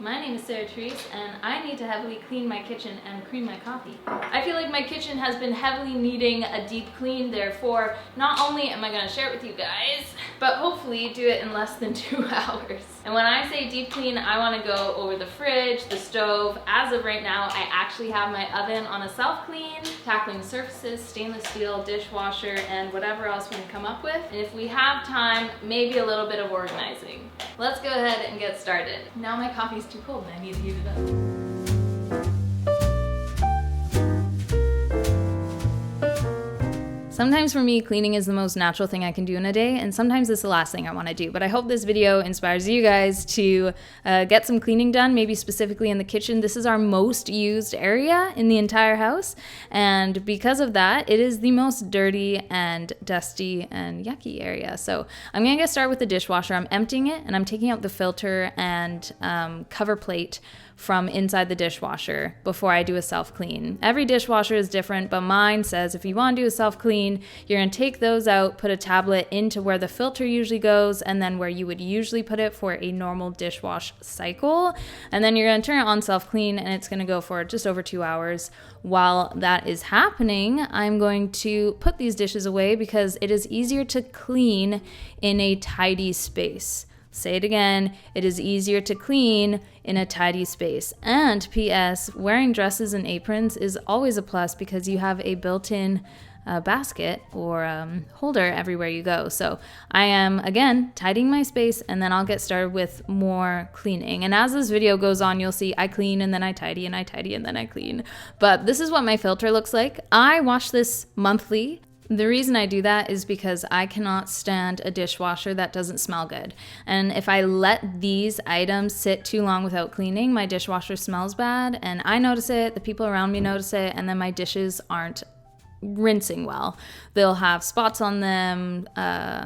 My name is Sarah Therese, and I need to heavily clean my kitchen and cream my coffee. I feel like my kitchen has been heavily needing a deep clean, therefore not only am I going to share it with you guys, but hopefully do it in less than 2 hours. And when I say deep clean, I want to go over the fridge, the stove. As of right now, I actually have my oven on a self-clean, tackling surfaces, stainless steel, dishwasher, and whatever else we can come up with. And if we have time, maybe a little bit of organizing. Let's go ahead and get started. Now my coffee's too cold and I need to heat it up. Sometimes for me, cleaning is the most natural thing I can do in a day, and sometimes it's the last thing I want to do. But I hope this video inspires you guys to get some cleaning done, maybe specifically in the kitchen. This is our most used area in the entire house, and because of that, it is the most dirty and dusty and yucky area. So I'm going to get started with the dishwasher. I'm emptying it, and I'm taking out the filter and cover plate from inside the dishwasher before I do a self-clean. Every dishwasher is different, but mine says if you want to do a self-clean, you're going to take those out, put a tablet into where the filter usually goes, and then where you would usually put it for a normal dishwash cycle. And then you're going to turn it on self-clean, and it's going to go for just over 2 hours. While that is happening, I'm going to put these dishes away because it is easier to clean in a tidy space. Say it again, it is easier to clean in a tidy space. And P.S., wearing dresses and aprons is always a plus because you have a built-in basket or holder everywhere you go. So I am, again, tidying my space, and then I'll get started with more cleaning. And as this video goes on, you'll see I clean and then I tidy and I tidy and then I clean. But this is what my filter looks like. I wash this monthly. The reason I do that is because I cannot stand a dishwasher that doesn't smell good. And if I let these items sit too long without cleaning, my dishwasher smells bad, and I notice it, the people around me notice it, and then my dishes aren't rinsing well. They'll have spots on them,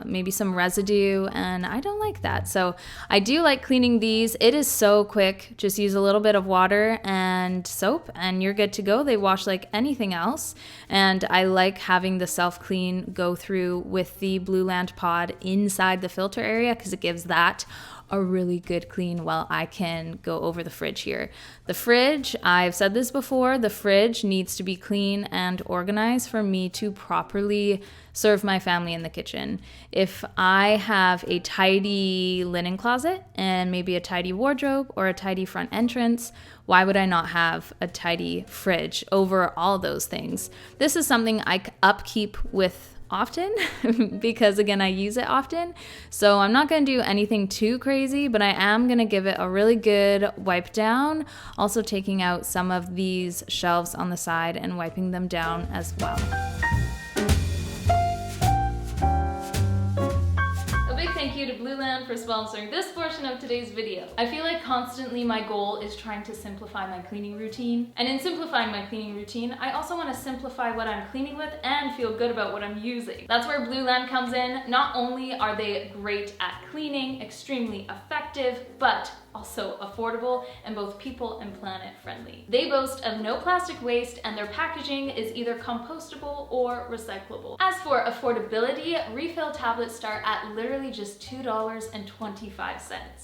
maybe some residue, and I don't like that. So I do like cleaning these. It is so quick. Just use a little bit of water and soap and you're good to go. They wash like anything else. And I like having the self-clean go through with the Blue Land pod inside the filter area because it gives that a really good clean while I can go over the fridge here. The fridge, I've said this before, the fridge needs to be clean and organized for me to properly serve my family in the kitchen. If I have a tidy linen closet and maybe a tidy wardrobe or a tidy front entrance, why would I not have a tidy fridge over all those things? This is something I upkeep with often because again I use it often, so I'm not going to do anything too crazy, but I am going to give it a really good wipe down, also taking out some of these shelves on the side and wiping them down as well. Thank you to Blue Land for sponsoring this portion of today's video. I feel like constantly my goal is trying to simplify my cleaning routine. And in simplifying my cleaning routine, I also want to simplify what I'm cleaning with and feel good about what I'm using. That's where Blue Land comes in. Not only are they great at cleaning, extremely effective, but also affordable and both people and planet friendly. They boast of no plastic waste and their packaging is either compostable or recyclable. As for affordability, refill tablets start at literally just $2.25.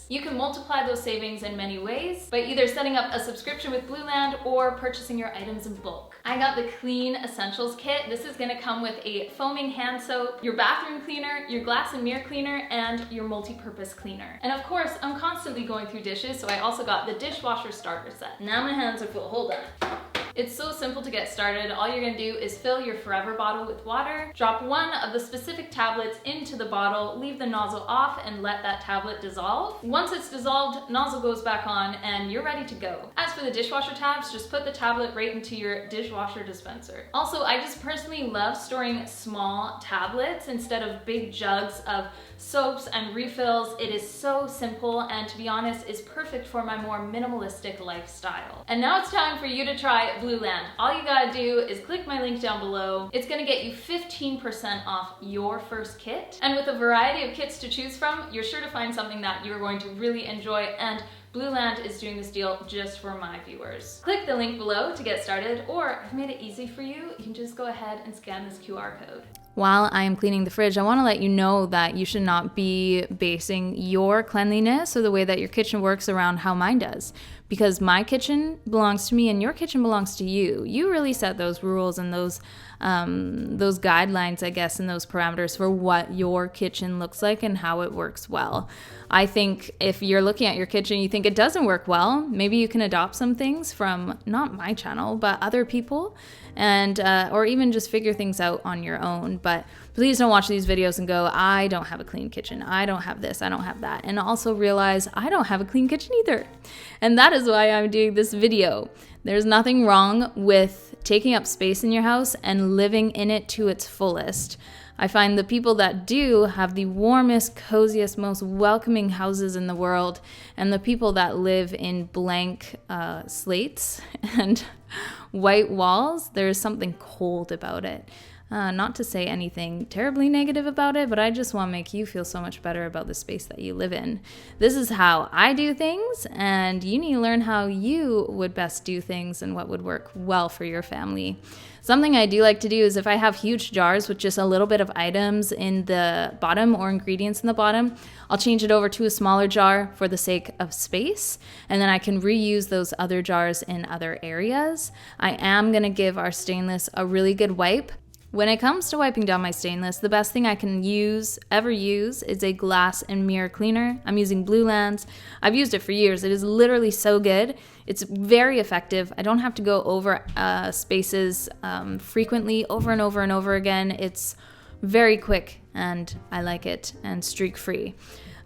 You can multiply those savings in many ways by either setting up a subscription with Blue Land or purchasing your items in bulk. I got the Clean Essentials kit. This is gonna come with a foaming hand soap, your bathroom cleaner, your glass and mirror cleaner, and your multi-purpose cleaner. And of course, I'm constantly going through dishes, so I also got the dishwasher starter set. Now my hands are full, hold on. It's so simple to get started. All you're gonna do is fill your Forever bottle with water, drop one of the specific tablets into the bottle, leave the nozzle off and let that tablet dissolve. Once it's dissolved, nozzle goes back on and you're ready to go. As for the dishwasher tabs, just put the tablet right into your dishwasher dispenser. Also, I just personally love storing small tablets instead of big jugs of soaps and refills. It is so simple and, to be honest, is perfect for my more minimalistic lifestyle. And now it's time for you to try Blue Land. All you gotta do is click my link down below. It's gonna get you 15% off your first kit. And with a variety of kits to choose from, you're sure to find something that you're going to really enjoy, and Blue Land is doing this deal just for my viewers. Click the link below to get started, or I've made it easy for you. You can just go ahead and scan this QR code. while I am cleaning the fridge, I want to let you know that you should not be basing your cleanliness or the way that your kitchen works around how mine does. Because my kitchen belongs to me and your kitchen belongs to you. You really set those rules and those guidelines, I guess, and those parameters for what your kitchen looks like and how it works well. I think if you're looking at your kitchen and you think it doesn't work well, maybe you can adopt some things from not my channel, but other people, and or even just figure things out on your own. But please don't watch these videos and go, I don't have a clean kitchen, I don't have this, I don't have that. And also realize I don't have a clean kitchen either. And that is why I'm doing this video. There's nothing wrong with taking up space in your house and living in it to its fullest. I find the people that do have the warmest, coziest, most welcoming houses in the world, and the people that live in blank slates and white walls, there's something cold about it. Not to say anything terribly negative about it, but I just want to make you feel so much better about the space that you live in. This is how I do things, and you need to learn how you would best do things and what would work well for your family. Something I do like to do is if I have huge jars with just a little bit of items in the bottom or ingredients in the bottom, I'll change it over to a smaller jar for the sake of space, and then I can reuse those other jars in other areas. I am going to give our stainless a really good wipe. When it comes to wiping down my stainless, the best thing I can ever use is a glass and mirror cleaner. I'm using Blue Lands. I've used it for years. It is literally so good. It's very effective. I don't have to go over spaces frequently over and over and over again. It's very quick and I like it, and streak free.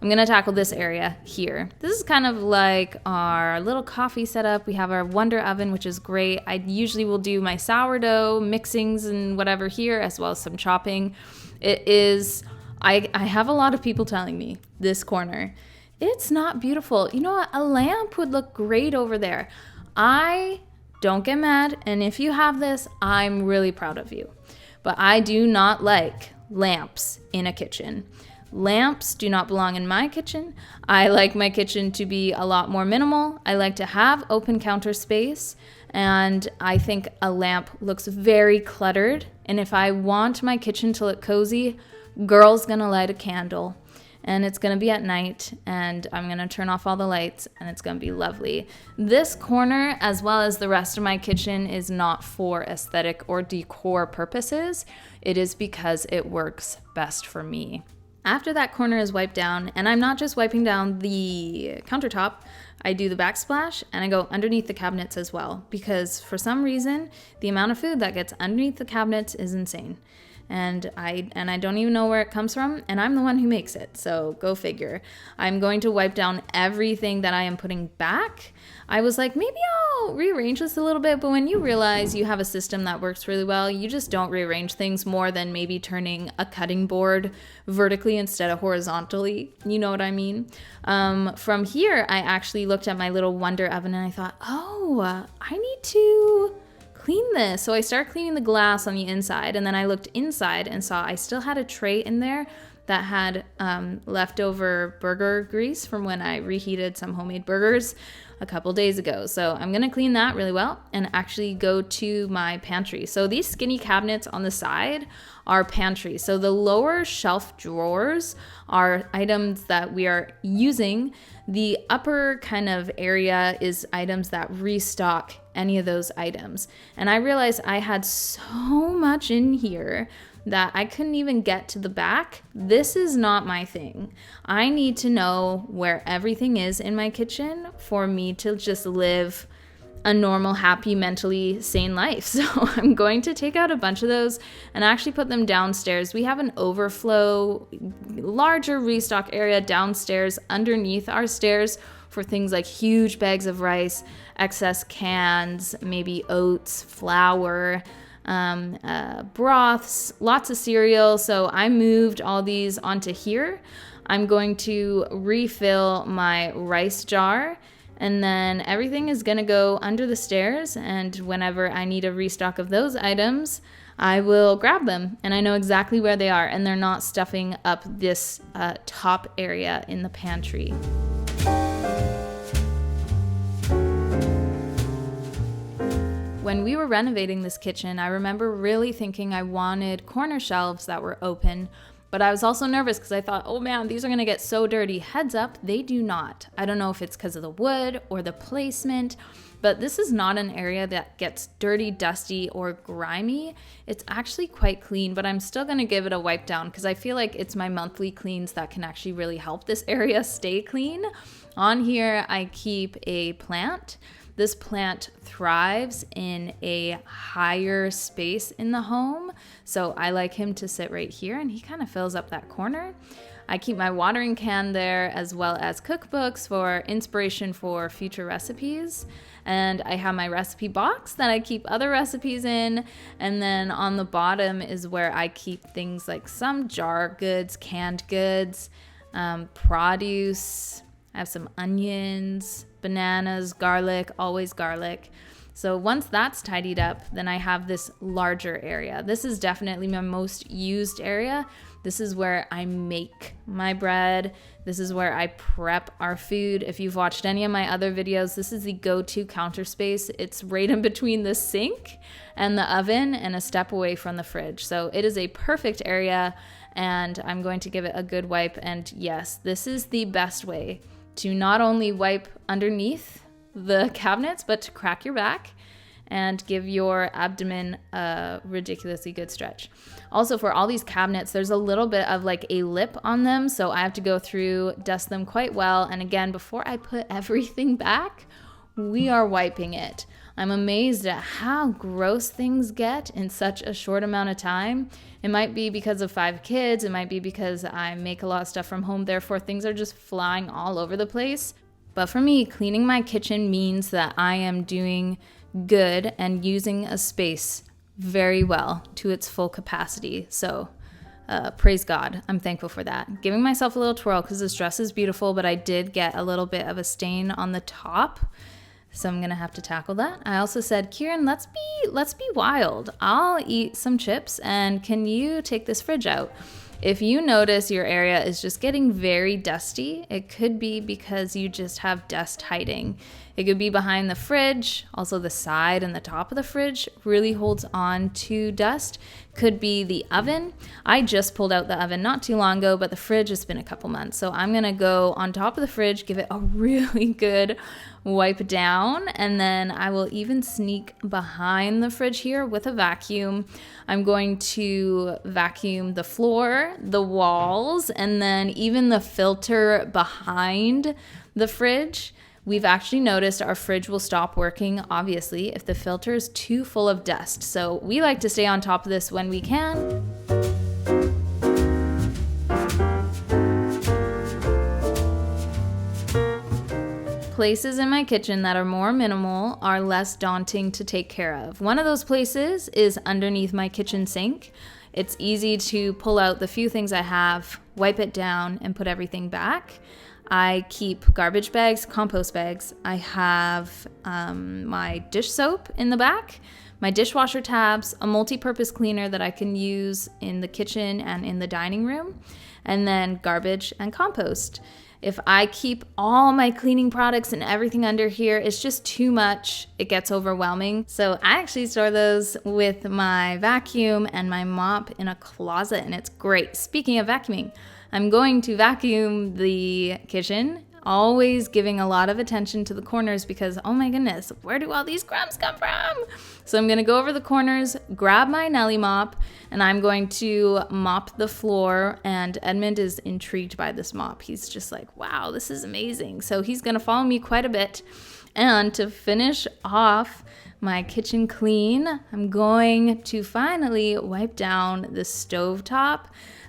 I'm going to tackle this area here. This is kind of like our little coffee setup. We have our Wonder Oven, which is great. I usually will do my sourdough mixings and whatever here, as well as some chopping. It is, I have a lot of people telling me this corner, it's not beautiful. You know what? A lamp would look great over there. I don't get mad. And if you have this, I'm really proud of you. But I do not like lamps in a kitchen. Lamps do not belong in my kitchen. I like my kitchen to be a lot more minimal. I like to have open counter space, and I think a lamp looks very cluttered. And if I want my kitchen to look cozy, girl's gonna light a candle, and it's gonna be at night, and I'm gonna turn off all the lights, and it's gonna be lovely. This corner, as well as the rest of my kitchen, is not for aesthetic or decor purposes. It is because it works best for me. After that corner is wiped down, and I'm not just wiping down the countertop, I do the backsplash and I go underneath the cabinets as well, because for some reason, the amount of food that gets underneath the cabinets is insane. And I don't even know where it comes from, and I'm the one who makes it, so go figure. I'm going to wipe down everything that I am putting back. I was like, maybe I'll rearrange this a little bit, but when you realize you have a system that works really well, you just don't rearrange things more than maybe turning a cutting board vertically instead of horizontally. You know what I mean? From here, I actually looked at my little Wonder Oven and I thought, oh, I need to clean this. So I started cleaning the glass on the inside, and then I looked inside and saw I still had a tray in there that had leftover burger grease from when I reheated some homemade burgers a couple days ago. So I'm gonna clean that really well and actually go to my pantry. So these skinny cabinets on the side are pantry. So the lower shelf drawers are items that we are using. The upper kind of area is items that restock any of those items. And I realized I had so much in here that I couldn't even get to the back. This is not my thing. I need to know where everything is in my kitchen for me to just live a normal, happy, mentally sane life. So I'm going to take out a bunch of those and actually put them downstairs. We have an overflow, larger restock area downstairs underneath our stairs for things like huge bags of rice, excess cans, maybe oats, flour, broths, lots of cereal. So I moved all these onto here. I'm going to refill my rice jar, and then everything is going to go under the stairs, and whenever I need a restock of those items, I will grab them, and I know exactly where they are, and they're not stuffing up this top area in the pantry. When we were renovating this kitchen, I remember really thinking I wanted corner shelves that were open, but I was also nervous because I thought, oh man, these are gonna get so dirty. Heads up, they do not. I don't know if it's because of the wood or the placement, but this is not an area that gets dirty, dusty, or grimy. It's actually quite clean, but I'm still gonna give it a wipe down because I feel like it's my monthly cleans that can actually really help this area stay clean. On here, I keep a plant. This plant thrives in a higher space in the home, so I like him to sit right here, and he kind of fills up that corner. I keep my watering can there, as well as cookbooks for inspiration for future recipes. And I have my recipe box that I keep other recipes in. And then on the bottom is where I keep things like some jar goods, canned goods, produce. I have some onions, bananas, garlic, always garlic. So once that's tidied up, then I have this larger area. This is definitely my most used area. This is where I make my bread. This is where I prep our food. If you've watched any of my other videos, this is the go-to counter space. It's right in between the sink and the oven and a step away from the fridge. So it is a perfect area, and I'm going to give it a good wipe. And yes, this is the best way to not only wipe underneath the cabinets, but to crack your back and give your abdomen a ridiculously good stretch. Also, for all these cabinets, there's a little bit of like a lip on them, so I have to go through, dust them quite well. And again, before I put everything back, we are wiping it. I'm amazed at how gross things get in such a short amount of time. It might be because of 5 kids. It might be because I make a lot of stuff from home. Therefore, things are just flying all over the place. But for me, cleaning my kitchen means that I am doing good and using a space very well to its full capacity. So praise God. I'm thankful for that. Giving myself a little twirl because this dress is beautiful, but I did get a little bit of a stain on the top. So I'm gonna have to tackle that. I also said, Kieran, let's be wild. I'll eat some chips, and can you take this fridge out? If you notice your area is just getting very dusty, it could be because you just have dust hiding. It could be behind the fridge, also the side and the top of the fridge really holds on to dust. Could be the oven. I just pulled out the oven not too long ago, but the fridge has been a couple months. So I'm gonna go on top of the fridge, give it a really good wipe down, and then I will even sneak behind the fridge here with a vacuum. I'm going to vacuum the floor, the walls, and then even the filter behind the fridge. We've actually noticed our fridge will stop working, obviously, if the filter is too full of dust. So we like to stay on top of this when we can. Places in my kitchen that are more minimal are less daunting to take care of. One of those places is underneath my kitchen sink. It's easy to pull out the few things I have, wipe it down, and put everything back. I keep garbage bags, compost bags. I have my dish soap in the back, my dishwasher tabs, a multi-purpose cleaner that I can use in the kitchen and in the dining room, and then garbage and compost. If I keep all my cleaning products and everything under here, it's just too much. It gets overwhelming. So I actually store those with my vacuum and my mop in a closet, and it's great. Speaking of vacuuming, I'm going to vacuum the kitchen, always giving a lot of attention to the corners because, oh my goodness, where do all these crumbs come from? So I'm gonna go over the corners, grab my Nelly mop, and I'm going to mop the floor. And Edmund is intrigued by this mop. He's just like, wow, this is amazing. So he's gonna follow me quite a bit. And to finish off my kitchen clean, I'm going to finally wipe down the stovetop.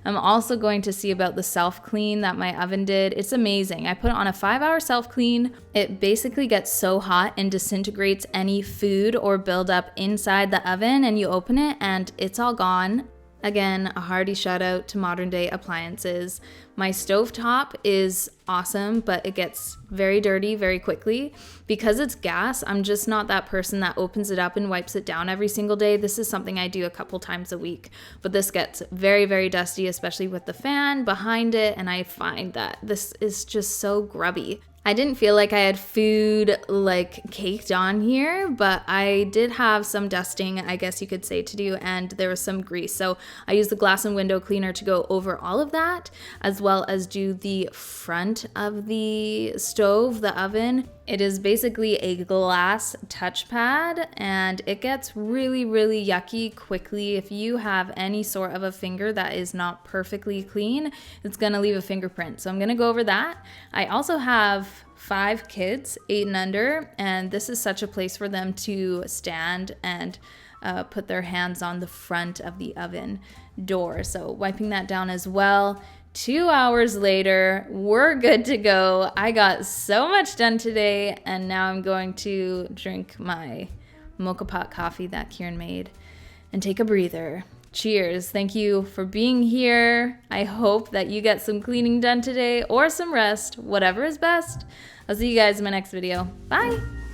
I'm also going to see about the self-clean that my oven did. It's amazing. I put it on a 5-hour self-clean. It basically gets so hot and disintegrates any food or buildup inside the oven, and you open it and it's all gone. Again, a hearty shout out to modern day appliances. My stovetop is awesome, but it gets very dirty very quickly. Because it's gas, I'm just not that person that opens it up and wipes it down every single day. This is something I do a couple times a week. But this gets very, very dusty, especially with the fan behind it, and I find that this is just so grubby. I didn't feel like I had food like caked on here, but I did have some dusting, I guess you could say, to do, and there was some grease. So I used the glass and window cleaner to go over all of that, as well as do the front of the stove, the oven. It is basically a glass touchpad, and it gets really, really yucky quickly. If you have any sort of a finger that is not perfectly clean, it's gonna leave a fingerprint. So I'm gonna go over that. I also have 5 kids, 8 and under, and this is such a place for them to stand and put their hands on the front of the oven door. So wiping that down as well. 2 hours later, we're good to go. I got so much done today, and now I'm going to drink my mocha pot coffee that Kieran made and take a breather. Cheers. Thank you for being here. I hope that you get some cleaning done today or some rest, whatever is best. I'll see you guys in my next video. Bye.